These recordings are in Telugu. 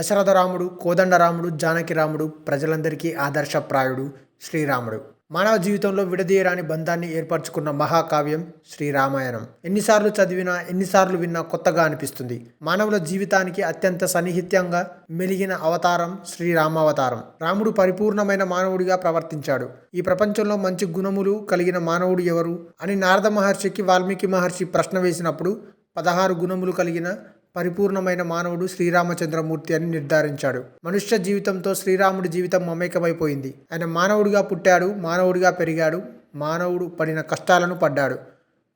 దశరథ రాముడు, కోదండరాముడు, జానకి రాముడు, ప్రజలందరికీ ఆదర్శప్రాయుడు శ్రీరాముడు. మానవ జీవితంలో విడదీయరాని బంధాన్ని ఏర్పరచుకున్న మహాకావ్యం శ్రీరామాయణం. ఎన్నిసార్లు చదివినా, ఎన్నిసార్లు విన్నా కొత్తగా అనిపిస్తుంది. మానవుల జీవితానికి అత్యంత సన్నిహిత్యంగా మెలిగిన అవతారం శ్రీరామావతారం. రాముడు పరిపూర్ణమైన మానవుడిగా ప్రవర్తించాడు. ఈ ప్రపంచంలో మంచి గుణములు కలిగిన మానవుడు ఎవరు అని నారద మహర్షికి వాల్మీకి మహర్షి ప్రశ్న వేసినప్పుడు 16 గుణములు కలిగిన పరిపూర్ణమైన మానవుడు శ్రీరామచంద్రమూర్తి అని నిర్ధారించాడు. మనుష్య జీవితంతో శ్రీరాముడి జీవితం మమేకమైపోయింది. ఆయన మానవుడిగా పుట్టాడు, మానవుడిగా పెరిగాడు, మానవుడు పడిన కష్టాలను పడ్డాడు.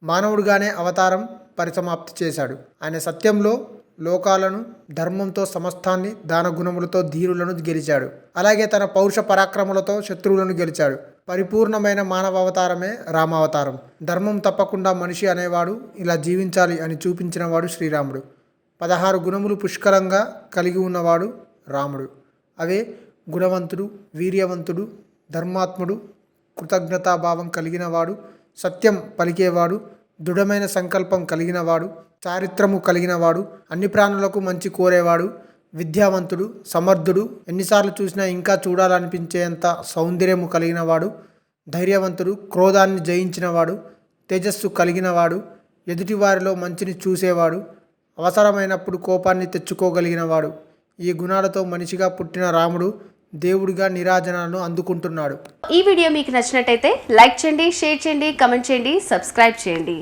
మానవుడిగానే అవతారం పరిసమాప్తి చేశాడు. ఆయన సత్యంలో లోకాలను, ధర్మంతో సమస్తాన్ని, దాన గుణములతో ధీరులను గెలిచాడు. అలాగే తన పౌరుష పరాక్రమాలతో శత్రువులను గెలిచాడు. పరిపూర్ణమైన మానవ అవతారమే రామావతారం. ధర్మం తప్పకుండా మనిషి అనేవాడు ఇలా జీవించాలి అని చూపించినవాడు శ్రీరాముడు. 16 గుణములు పుష్కలంగా కలిగి ఉన్నవాడు రాముడు. అవే గుణవంతుడు, వీర్యవంతుడు, ధర్మాత్ముడు, కృతజ్ఞతాభావం కలిగినవాడు, సత్యం పలికేవాడు, దృఢమైన సంకల్పం కలిగినవాడు, చారిత్రము కలిగినవాడు, అన్ని ప్రాణులకు మంచి కోరేవాడు, విద్యావంతుడు, సమర్థుడు, ఎన్నిసార్లు చూసినా ఇంకా చూడాలనిపించేంత సౌందర్యము కలిగినవాడు, ధైర్యవంతుడు, క్రోధాన్ని జయించినవాడు, తేజస్సు కలిగినవాడు, ఎదుటివారిలో మంచిని చూసేవాడు, అవసరమైనప్పుడు కోపాన్ని తెచ్చుకోగలిగినవాడు. ఈ గుణాలతో మనిషిగా పుట్టిన రాముడు దేవుడిగా నీరాజనాలను అందుకుంటున్నాడు. ఈ వీడియో మీకు నచ్చినట్టయితే లైక్ చేయండి, షేర్ చేయండి, కామెంట్ చేయండి, సబ్స్క్రైబ్ చేయండి.